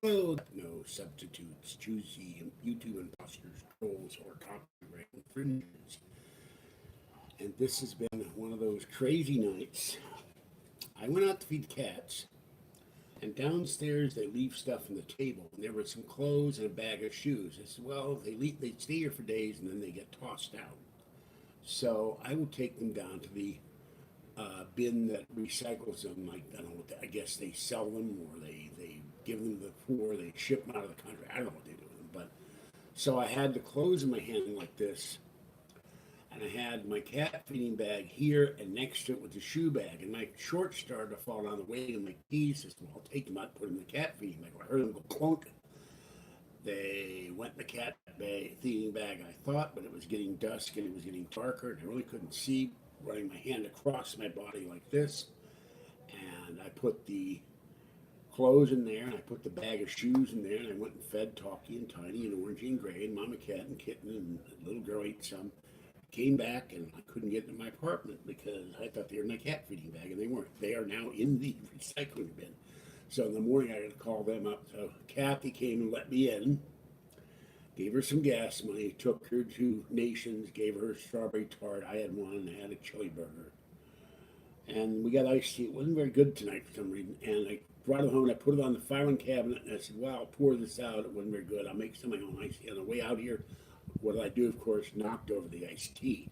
Hello, no substitutes. Choose the YouTube imposters, trolls, or copyright infringers. And this has been one of those crazy nights. I went out to feed the cats, and downstairs they leave stuff on the table. And there were some clothes and a bag of shoes. I said, well, they stay here for days and then they get tossed out. So I will take them down to the bin that recycles them. Like I don't know, I guess they sell them or they give them to the poor. They ship them out of the country. I don't know what they do with them, but so I had the clothes in my hand like this, and I had my cat feeding bag here, and next to it was the shoe bag. And my shorts started to fall down the way, and my keys. I said, well, I'll take them out, put them in the cat feeding bag. I heard them go clunk. They went in the cat feeding bag, I thought, but it was getting dusk and it was getting darker, and I really couldn't see. Running my hand across my body like this, and I put the clothes in there, and I put the bag of shoes in there, and I went and fed Talkie and Tiny and Orangey and Gray and Mama Cat and Kitten, and the little girl ate some. Came back, and I couldn't get into my apartment because I thought they were in my cat feeding bag, and they weren't. They are now in the recycling bin. So in the morning, I got to call them up. So Kathy came and let me in, gave her some gas money, took her to Nations, gave her a strawberry tart. I had one, I had a chili burger. And we got iced tea. It wasn't very good tonight for some reason. And I brought it home and I put it on the filing cabinet and I said, well, I'll pour this out. It wasn't very good. I'll make some of my own iced tea. On the way out here, what did I do? Of course, knocked over the iced tea.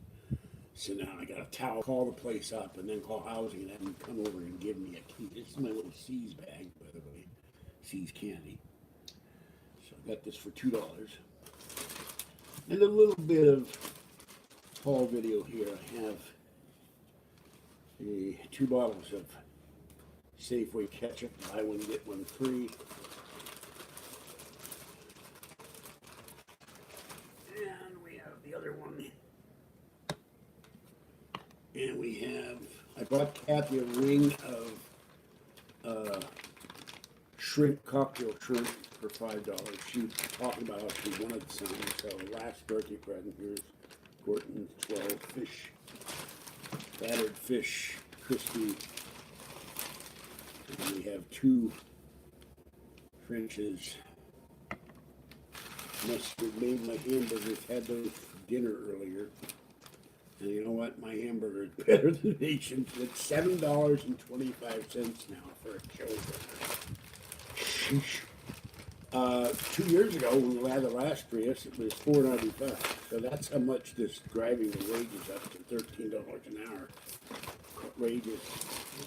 So now I got a towel, call the place up, and then call housing and have them come over and give me a key. This is my little C's bag, by the way. C's candy. So I got this for $2. And a little bit of haul video here. I have the 2 bottles of Safeway ketchup. Buy one, get one free. And we have the other one. And we have, I bought Kathy a ring of shrimp, cocktail shrimp for $5. She was talking about how she wanted some. So last birthday present, here's Gorton's 12 fish, battered fish, crispy. And we have 2 French's mustard. Made my hamburgers, had those for dinner earlier. And you know what? My hamburger is better than Nation's. It's $7.25 now for a chili burger. Sheesh. 2 years ago, when we had the last Prius, it was $4.95. So that's how much this driving the wages up to $13 an hour raises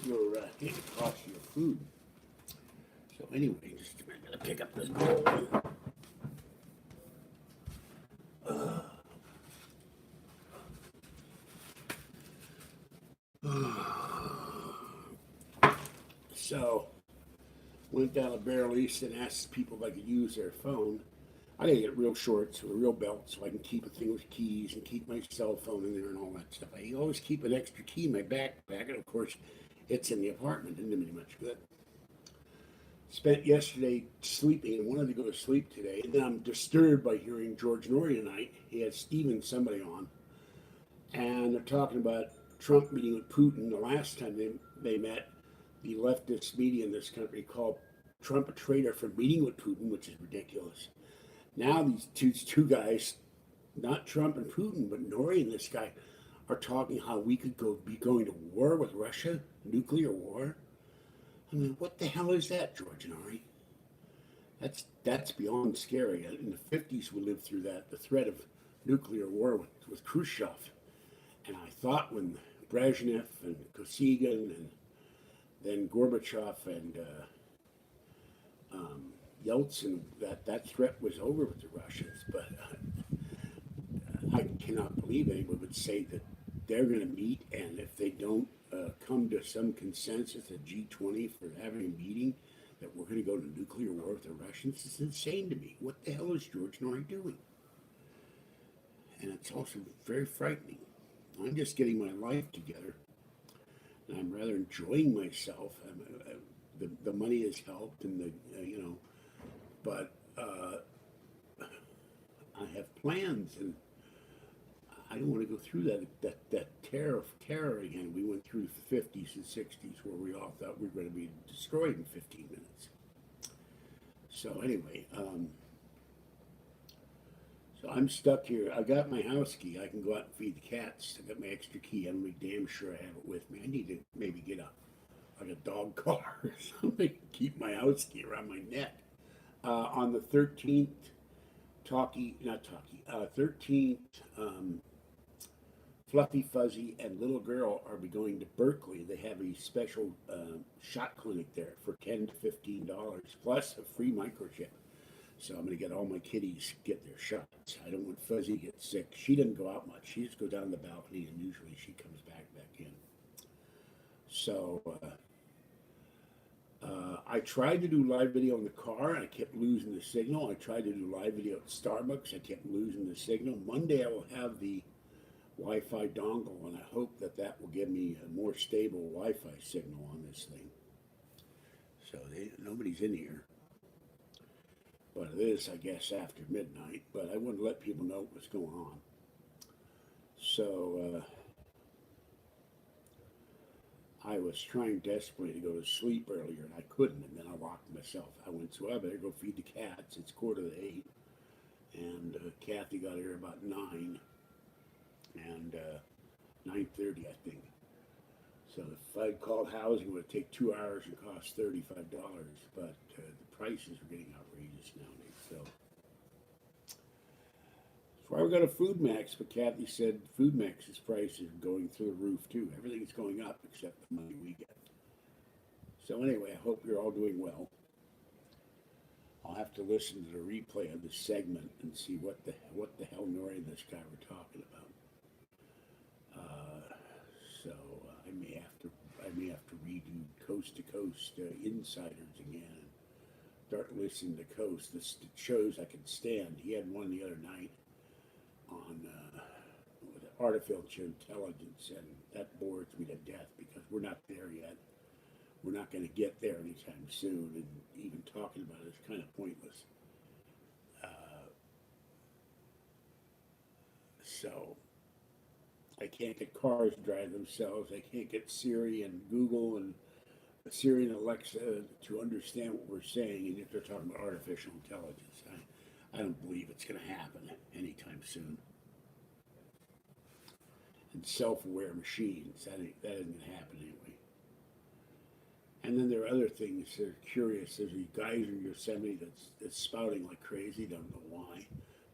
your cost of your food. So anyway, just a minute, I'm gonna pick up this bowl. So went down to Barrel East and asked people if I could use their phone. I gotta get real shorts with a real belt so I can keep a thing with keys and keep my cell phone in there and all that stuff. I always keep an extra key in my backpack, and of course, it's in the apartment. Didn't do me much good. Spent yesterday sleeping and wanted to go to sleep today. And then I'm disturbed by hearing George Norrie tonight. He had Steven somebody on, and they're talking about Trump meeting with Putin. The last time they met, the leftist media in this country called Trump a traitor for meeting with Putin, which is ridiculous. Now these two guys, not Trump and Putin, but Norrie and this guy, are talking how we could be going to war with Russia, nuclear war. I mean, what the hell is that, George Norrie? That's beyond scary. In the 50s, we lived through that, the threat of nuclear war with Khrushchev. And I thought when Brezhnev and Kosygin and then Gorbachev and Yeltsin, that threat was over with the Russians. But I cannot believe anyone would say that they're going to meet, and if they don't come to some consensus at G20 for having a meeting, that we're going to go to nuclear war with the Russians. It's insane to me. What the hell is George Norrie doing? And it's also very frightening. I'm just getting my life together, and I'm rather enjoying myself. The money has helped, and but I have plans, and I don't want to go through that terror again. We went through the 50s and 60s where we all thought we were going to be destroyed in 15 minutes. So anyway, so I'm stuck here. I got my house key. I can go out and feed the cats. I got my extra key. I'm gonna be damn sure I have it with me. I need to maybe get a like a dog collar or something. Keep my house key around my neck. On the 13th, 13th, Fluffy Fuzzy and Little Girl are be going to Berkeley. They have a special shot clinic there for $10 to $15 plus a free microchip. So I'm going to get all my kitties get their shots. I don't want Fuzzy to get sick. She doesn't go out much. She just go down the balcony, and usually she comes back in. So I tried to do live video in the car, and I kept losing the signal. I tried to do live video at Starbucks. I kept losing the signal. Monday I will have the Wi-Fi dongle, and I hope that that will give me a more stable Wi-Fi signal on this thing. So nobody's in here. But it is, I guess, after midnight. But I wanted to let people know what's going on. So I was trying desperately to go to sleep earlier, and I couldn't. And then I locked myself. I went, so I better go feed the cats. It's 7:45, and Kathy got here about 9, and 9:30, I think. So if I'd called housing, it would take 2 hours and cost $35. But the prices are getting outrageous nowadays. So that's why we got a Food Max. But Kathy said Food Max's prices are going through the roof too. Everything's going up except the money we get. So anyway, I hope you're all doing well. I'll have to listen to the replay of this segment and see what the hell Nori and this guy were talking about. So I may have to redo Coast to Coast Insiders again and start listening to Coast. The shows I could stand. He had one the other night on artificial intelligence, and that bores me to death because we're not there yet. We're not going to get there anytime soon, and even talking about it is kind of pointless. So I can't get cars to drive themselves. I can't get Siri and Google and Siri and Alexa to understand what we're saying, and if they're talking about artificial intelligence, I don't believe it's going to happen anytime soon. And self-aware machines, that isn't going to happen anyway. And then there are other things that are curious. There's a geyser in Yosemite that's spouting like crazy. Don't know why.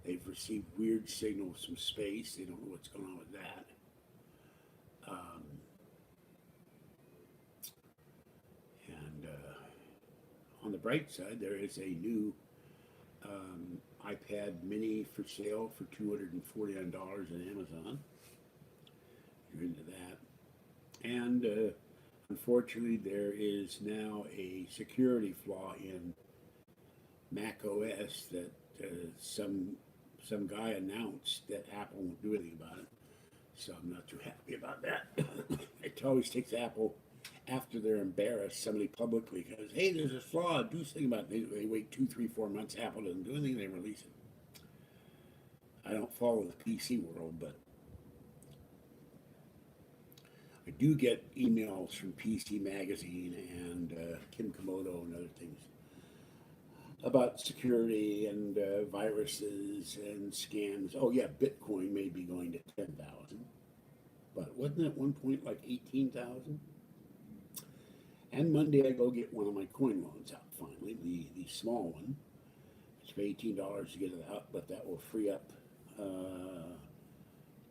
They've received weird signals from space. They don't know what's going on with that. On the bright side, there is a new iPad mini for sale for $249 on Amazon. You're into that. And unfortunately, there is now a security flaw in Mac OS that some guy announced that Apple won't do anything about it. So I'm not too happy about that. It always takes Apple, after they're embarrassed, somebody publicly goes, hey, there's a flaw, do something about it. They wait 2, 3, 4 months, Apple doesn't do anything, they release it. I don't follow the PC world, but I do get emails from PC Magazine and Kim Komodo and other things about security and viruses and scams. Oh yeah, Bitcoin may be going to 10,000, but wasn't it at one point like 18,000? And Monday I go get one of my coin loans out finally, the small one. It's $18 to get it out, but that will free up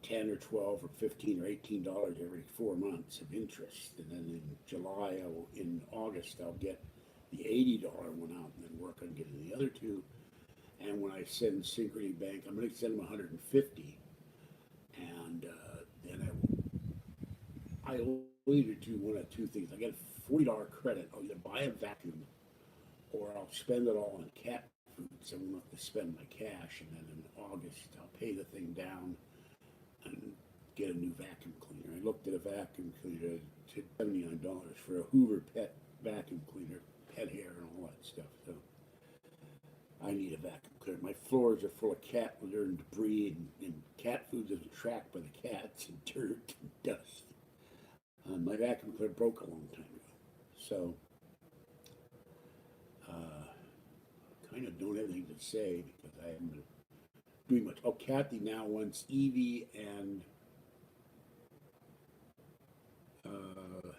10 or 12 or 15 or $18 every 4 months of interest. And then in August, I'll get the $80 one out and then work on getting the other two. And when I send Synchrony Bank, I'm going to send them 150, and then I'll either do one of two things. I get a $40 credit. I'll either buy a vacuum, or I'll spend it all on cat food, so I won't have to spend my cash. And then in August, I'll pay the thing down and get a new vacuum cleaner. I looked at a vacuum cleaner to $79 for a Hoover pet vacuum cleaner, pet hair and all that stuff. So I need a vacuum cleaner. My floors are full of cat litter and debris, and cat food is tracked by the cats and dirt and dust. My vacuum cleaner broke a long time ago. So kind of don't have anything to say because I haven't been doing much. Oh, Kathy now wants Eevee and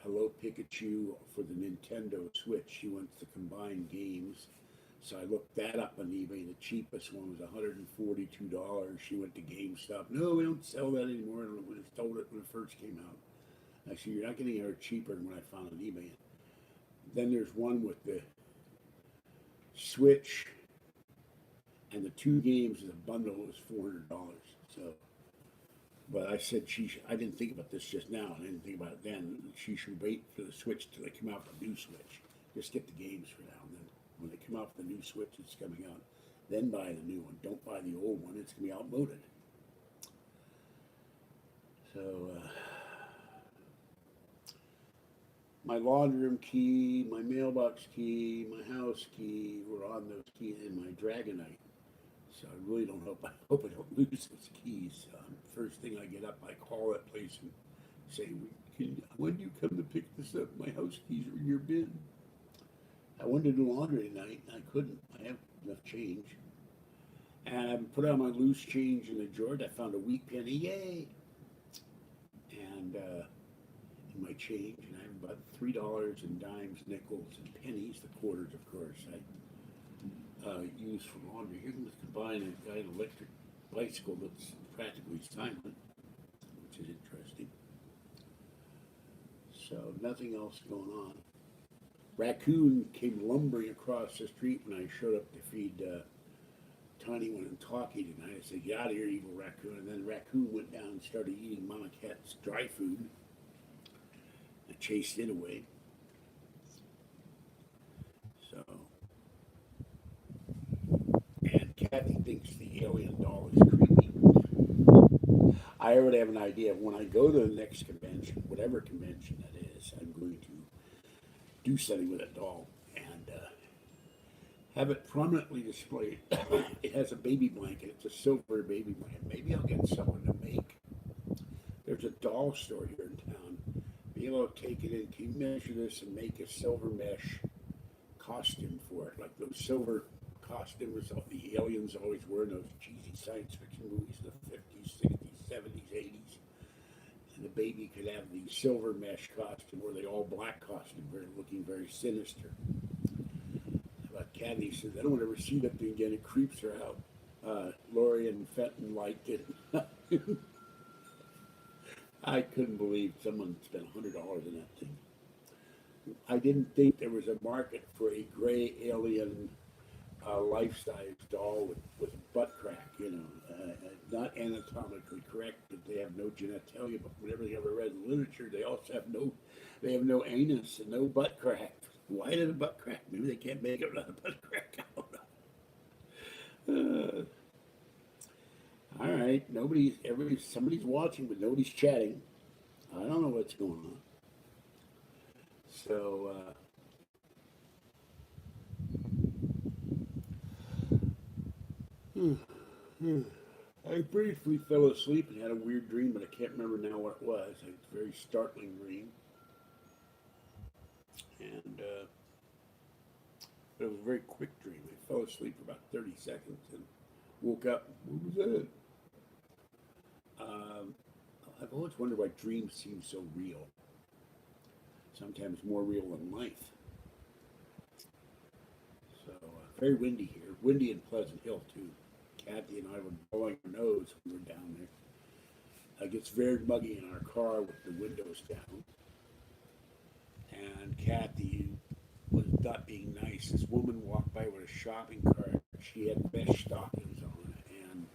Hello Pikachu for the Nintendo Switch. She wants to combine games. So I looked that up on eBay. The cheapest one was $142. She went to GameStop. No, we don't sell that anymore. We sold it when it first came out. Actually, you're not getting it cheaper than what I found on eBay. Then there's one with the Switch and the two games as a bundle was $400. So, but I said I didn't think about this just now. I didn't think about it then. She should wait for the Switch till they come out with a new Switch. Just get the games for now. And then when they come out with the new Switch that's coming out, then buy the new one. Don't buy the old one. It's going to be outmoded. So, my laundry room key, my mailbox key, my house key were on those keys in my Dragonite. So I really don't hope I don't lose those keys. First thing I get up, I call that place and say, when do you come to pick this up? My house keys are in your bin. I wanted to do laundry tonight, and I couldn't. I have enough change. And I put out my loose change in the drawer. I found a weak penny, yay! And in my change, and I have about $3 in dimes, nickels, and pennies, the quarters, of course, I use for laundry. Here we combine an electric bicycle that's practically silent, which is interesting. So nothing else going on. Raccoon came lumbering across the street when I showed up to feed Tiny One and Talkie tonight. I said, "Get out of here, evil raccoon!" And then Raccoon went down and started eating Mama Cat's dry food. I chased it away. So, and Kathy thinks the alien doll is creepy. I already have an idea. When I go to the next convention, whatever convention that is, I'm going to do something with that doll and have it prominently displayed. It has a baby blanket. It's a silver baby blanket. Maybe I'll get someone to make. There's a doll store here in town. Be able to take it in, can you measure this and make a silver mesh costume for it, like those silver costumes the aliens always wear in those cheesy science fiction movies in the 50s, 60s, 70s, 80s. And the baby could have the silver mesh costume or the all black costume, looking very sinister. But Kathy says, I don't want to ever see that thing again. It creeps her out. Lori and Fenton liked it. I couldn't believe someone spent $100 on that thing. I didn't think there was a market for a gray alien life-size doll with a butt crack, not anatomically correct, but they have no genitalia. But whenever they ever read in literature, they also have no anus and no butt crack. Why did a butt crack? Maybe they can't make it without a butt crack. I don't know. All right, somebody's watching, but nobody's chatting. I don't know what's going on. So, I briefly fell asleep and had a weird dream, but I can't remember now what it was. It's a very startling dream. And but it was a very quick dream. I fell asleep for about 30 seconds and woke up. What was that? I've always wondered why dreams seem so real. Sometimes more real than life. So, very windy here. Windy in Pleasant Hill, too. Kathy and I were blowing our nose when we were down there. It gets very muggy in our car with the windows down. And Kathy was not being nice. This woman walked by with a shopping cart. She had mesh stockings on and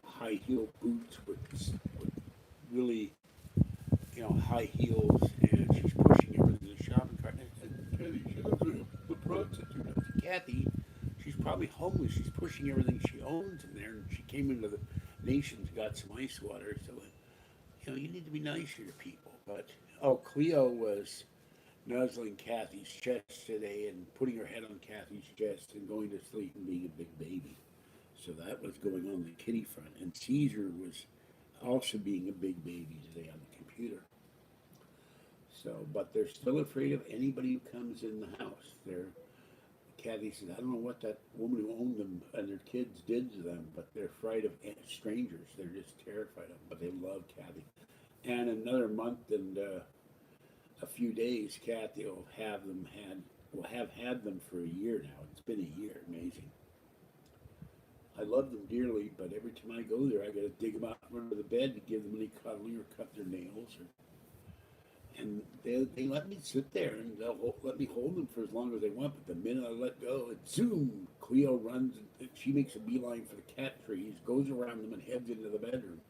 high heel boots with really, high heels, and she's pushing everything in the shopping cart. And I said, Kathy, she looks like a prostitute. I said, Kathy, she's probably homeless. She's pushing everything she owns in there, and she came into the Nations, got some ice water. So, you need to be nicer to people. But Cleo was nuzzling Kathy's chest today and putting her head on Kathy's chest and going to sleep and being a big baby. So that was going on the kitty front. And Caesar was also being a big baby today on the computer. So, but they're still afraid of anybody who comes in the house. Kathy says, I don't know what that woman who owned them and their kids did to them, but they're afraid of strangers. They're just terrified of them, but they love Kathy. And another month and a few days, Kathy will have had them for a year now. It's been a year. Amazing. I love them dearly, but every time I go there, I got to dig them out under the bed to give them any cuddling or cut their nails. And they let me sit there and they'll let me hold them for as long as they want. But the minute I let go, it zoom. Cleo runs and she makes a beeline for the cat trees, goes around them and heads into the bedroom.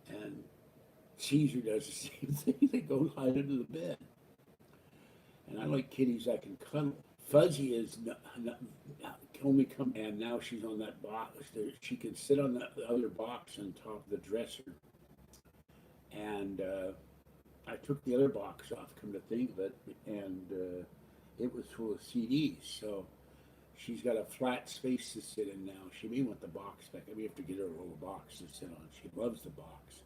And Caesar does the same thing. They go hide under the bed. And I like kitties I can cuddle. Fuzzy is can only come, and now she's on that box. She can sit on the other box on top of the dresser. And I took the other box off, come to think of it, and it was full of CDs. So she's got a flat space to sit in now. She may want the box back. We have to get her a little box to sit on. She loves the box.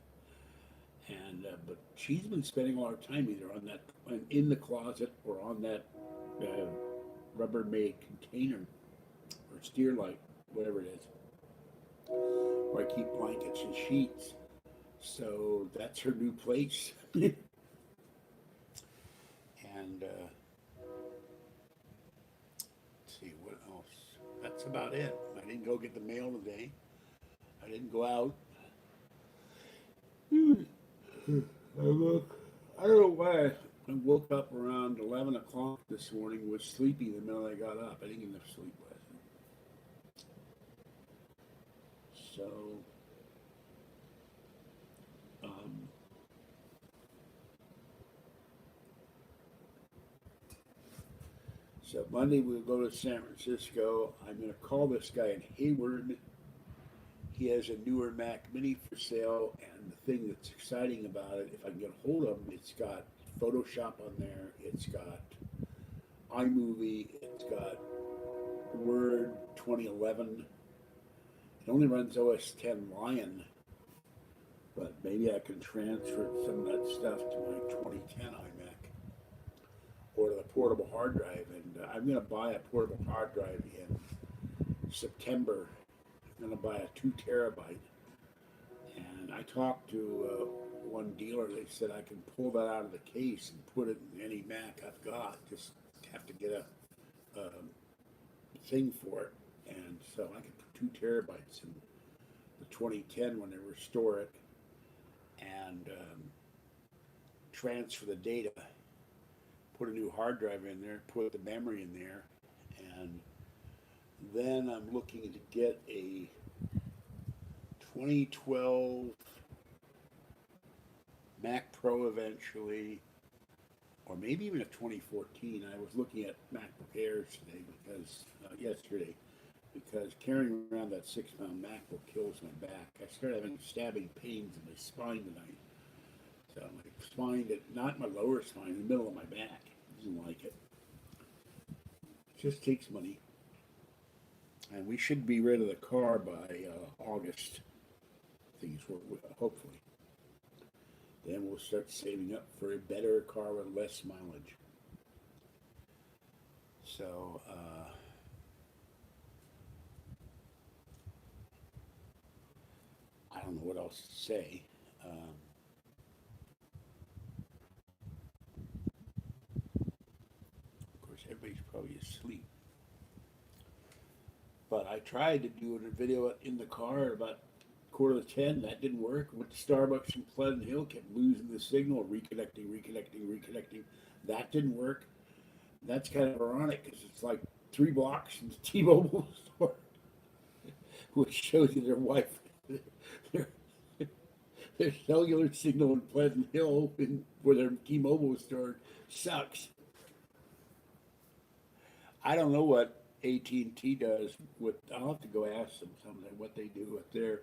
And but she's been spending all her time either on that, in the closet, or on that Rubbermaid container or steer light, whatever it is, where I keep blankets and sheets. So that's her new place. And let's see what else. That's about it. I didn't go get the mail today. I didn't go out. I don't know why. I woke up around 11 o'clock this morning, was sleepy the minute I got up. I didn't get enough sleep last night. So Monday we'll go to San Francisco. I'm going to call this guy in Hayward. He has a newer Mac Mini for sale, and the thing that's exciting about it, if I can get a hold of him, it's got Photoshop on there, it's got iMovie, it's got Word 2011. It only runs OS 10 Lion, but maybe I can transfer some of that stuff to my 2010 iMac or to the portable hard drive. And I'm going to buy a portable hard drive in September. I'm going to buy a 2 terabyte. And I talked to one dealer. They said I can pull that out of the case and put it in any Mac I've got. Just have to get a thing for it. And so I can put 2 terabytes in the 2010 when they restore it, and transfer the data, put a new hard drive in there, put the memory in there, and then I'm looking to get a 2012 Mac Pro eventually, or maybe even a 2014. I was looking at MacBook Airs today yesterday, because carrying around that 6-pound MacBook kills my back. I started having stabbing pains in my spine tonight. So my spine, not my lower spine, in the middle of my back. Doesn't like it. It just takes money. And we should be rid of the car by August. Things will, hopefully. Then we'll start saving up for a better car with less mileage. So, I don't know what else to say. Of course, everybody's probably asleep. But I tried to do a video in the car at about 9:45. That didn't work. Went to Starbucks in Pleasant Hill, kept losing the signal, reconnecting. That didn't work. That's kind of ironic because it's like 3 blocks from the T-Mobile store, which shows you their Wi-Fi, their, their cellular signal in Pleasant Hill, where their T-Mobile store, sucks. I don't know what AT&T does with. I'll have to go ask them someday what they do with their.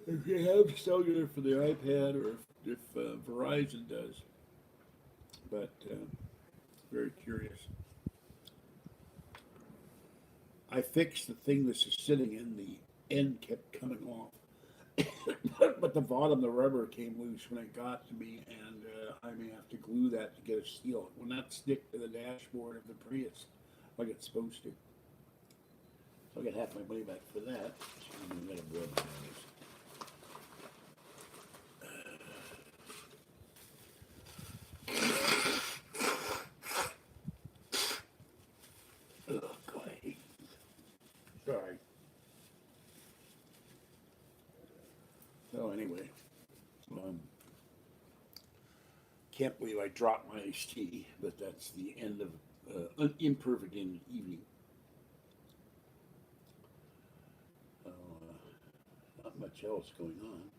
If you have cellular for the iPad, or if Verizon does. But very curious. I fixed the thing this is sitting in. The end kept coming off. but the bottom, the rubber came loose when it got to me, and I may have to glue that to get a seal. It will not stick to the dashboard of the Prius like it's supposed to. So I get half my money back for that. I'm gonna blow my nose. Oh, God, I hate these. Sorry. So anyway, um, can't believe I dropped my iced tea, but that's the end of an imperfect evening. Not much else going on.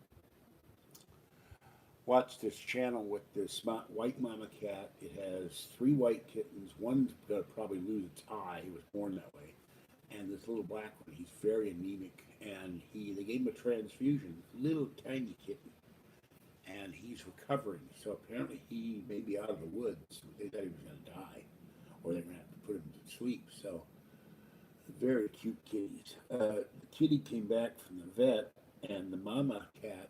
Watch this channel with this white mama cat. It has three white kittens. One's gonna probably lose its eye. He was born that way. And this little black one, he's very anemic. And they gave him a transfusion. Little tiny kitten. And he's recovering. So apparently he may be out of the woods. They thought he was gonna die, or they're gonna have to put him to sleep. So very cute kitties. The kitty came back from the vet, and the mama cat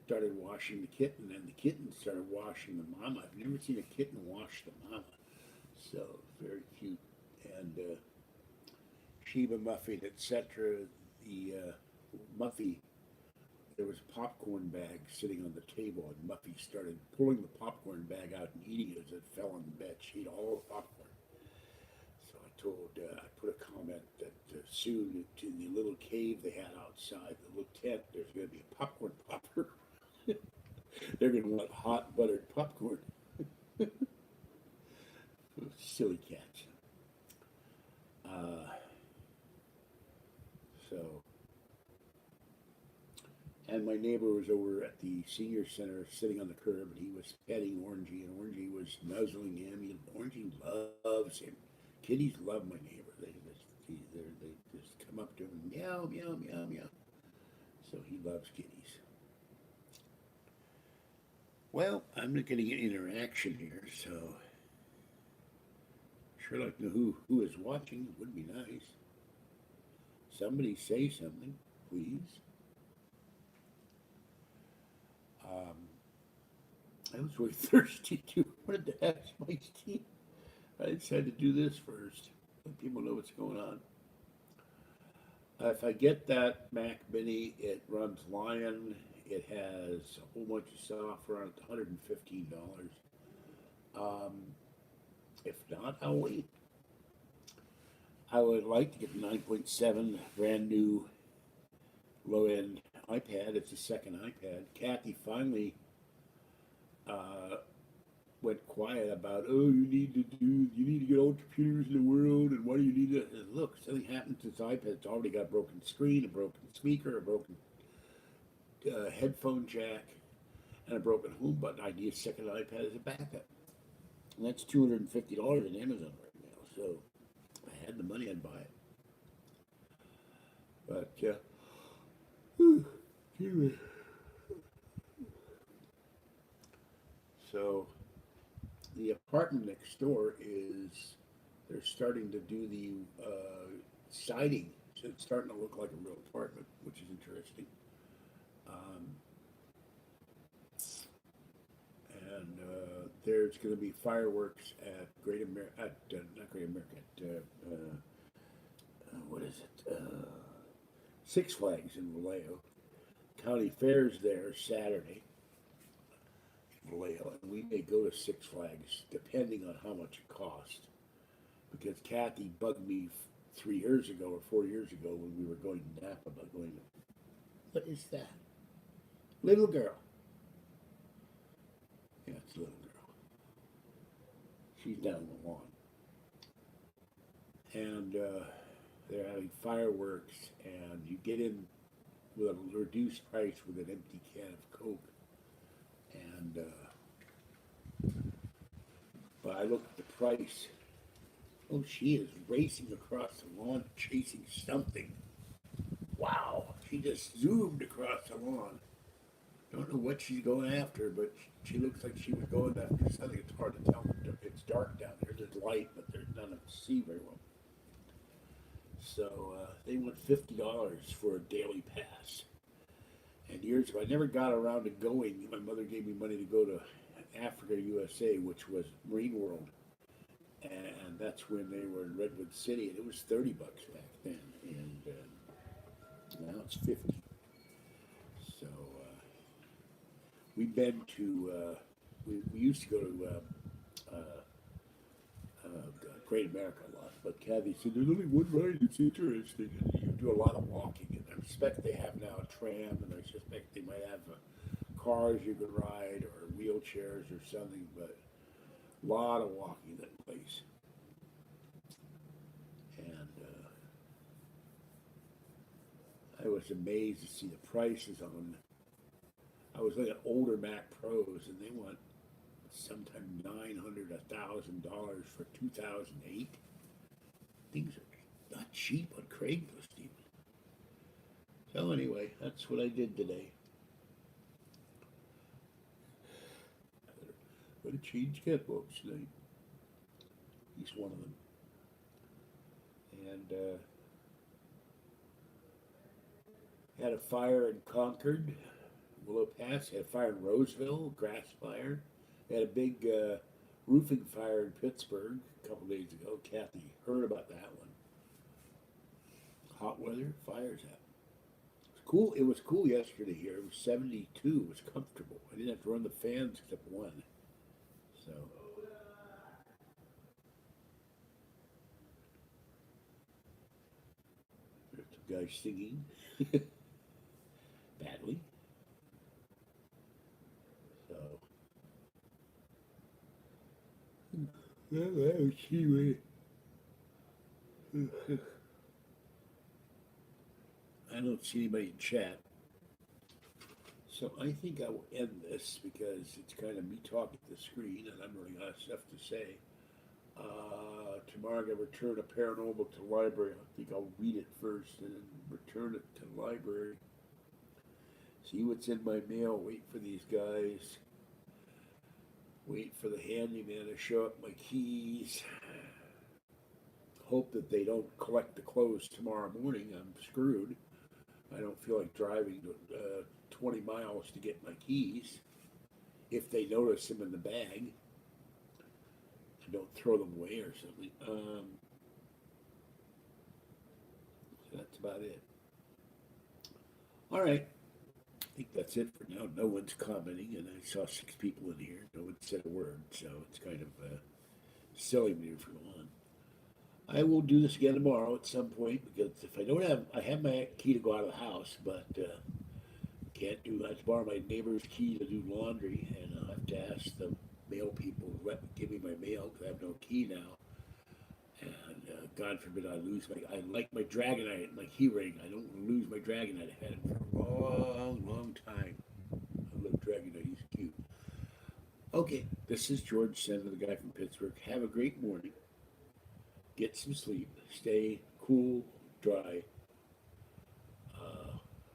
started washing the kitten, and the kitten started washing the mama. I've never seen a kitten wash the mama. So very cute. And Sheba Muffy, etc. The Muffy, there was a popcorn bag sitting on the table, and Muffy started pulling the popcorn bag out and eating it as it fell on the bed. She ate all the popcorn. So I put a comment that soon to the little cave they had outside, the little tent, there's going to be a popcorn popper. They're going to want hot buttered popcorn. Silly cats. So, and my neighbor was over at the senior center sitting on the curb, and he was petting Orangey, and Orangey was nuzzling him. Orangey loves him. Kitties love my neighbor. They just come up to him and meow, meow, meow, meow. So he loves kitties. Well, I'm not getting any interaction here, so sure like to know who is watching. It would be nice. Somebody say something, please. I was really thirsty too. I wanted to have some iced tea. I decided to do this first. Let people know what's going on. If I get that Mac Mini, it runs Lion. It has a whole bunch of software on it, $115. If not, I'll wait. I would like to get the 9.7 brand new low end iPad. It's a second iPad. Kathy finally went quiet about, oh, you need to get all the computers in the world, and why do you need to? Look, something happened to this iPad. It's already got a broken screen, a broken speaker, a broken headphone jack, and a broken home button. I need a second iPad as a backup. And that's $250 on Amazon right now. So if I had the money, I'd buy it. But, so the apartment next door they're starting to do the siding. So it's starting to look like a real apartment, which is interesting. And there's going to be fireworks at Great America, not Great America, what is it? Six Flags in Vallejo. County Fair's there Saturday. Vallejo, and we may go to Six Flags depending on how much it costs. Because Kathy bugged me 3 years ago or 4 years ago when we were going to Napa about going to, what is that? Little girl. Yeah, it's a little girl. She's down the lawn. And they're having fireworks, and you get in with a reduced price with an empty can of Coke. And but I looked at the price. Oh, she is racing across the lawn, chasing something. Wow, she just zoomed across the lawn. Don't know what she's going after, but she looks like she was going after something. It's hard to tell. It's dark down there. There's light, but there's none to see very well. So they want $50 for a daily pass. And years ago, I never got around to going. My mother gave me money to go to Africa USA, which was Marine World, and that's when they were in Redwood City, and it was $30 back then, and now it's 50. So we've been to. We used to go to Great America a lot, but Kathy said there's only one ride that's interesting, and you do a lot of walking. And I suspect they have now a tram, and I suspect they might have cars you can ride or wheelchairs or something, but a lot of walking that place. And I was amazed to see the prices on. I was looking at older Mac Pros, and they want sometimes $900, $1,000 for 2008. Things are not cheap on Craigslist even. So anyway, that's what I did today. But to change cat books tonight. He's one of them. And had a fire in Concord, Willow Pass. Had a fire in Roseville, grass fire. Had a big roofing fire in Pittsburgh a couple days ago. Kathy heard about that one. Hot weather, fires out. It's cool. It was cool yesterday here. It was 72. It was comfortable. I didn't have to run the fans except one. So. There's some guy singing badly. So. Well, let's see what. I don't see anybody in chat. So I think I will end this because it's kind of me talking to the screen and I'm running out of stuff to say. Tomorrow I'm going to return a paranormal to the library. I think I'll read it first and then return it to the library. See what's in my mail. Wait for these guys. Wait for the handyman to show up my keys. Hope that they don't collect the clothes tomorrow morning. I'm screwed. I don't feel like driving 20 miles to get my keys. If they notice them in the bag, I don't throw them away or something. That's about it. All right. I think that's it for now. No one's commenting, and I saw 6 people in here. No one said a word, so it's kind of silly me for on. I will do this again tomorrow at some point because if I don't have, I have my key to go out of the house, but can't do. I have to borrow my neighbor's key to do laundry, and I'll have to ask the mail people to give me my mail because I have no key now. And God forbid I lose my. I like my Dragonite, my key ring. I don't want to lose my Dragonite. I've had it for a long, long time. I love Dragonite. He's cute. Okay, this is George Sender, the guy from Pittsburgh. Have a great morning. Get some sleep. Stay cool, dry,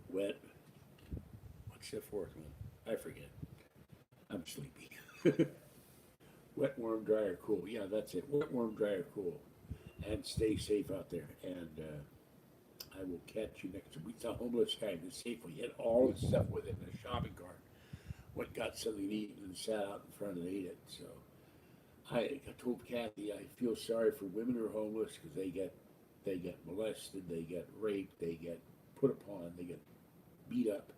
wet. What's the fourth one? I forget. I'm sleepy. Wet, warm, dry, or cool. Yeah, that's it. Wet, warm, dry, or cool. And stay safe out there. And I will catch you next week. The homeless guy in Safeway. He had all his stuff with him in a shopping cart. Went, got something to eat, and sat out in front and ate it. So I told Kathy I feel sorry for women who are homeless because they get molested, they get raped, they get put upon, they get beat up.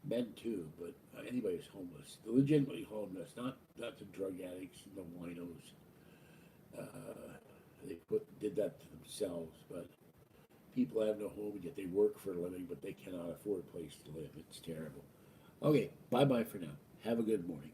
Men too, but anybody who's homeless, the legitimately homeless, not the drug addicts and the winos. They did that to themselves, but people have no home, yet they work for a living, but they cannot afford a place to live. It's terrible. Okay, bye-bye for now. Have a good morning.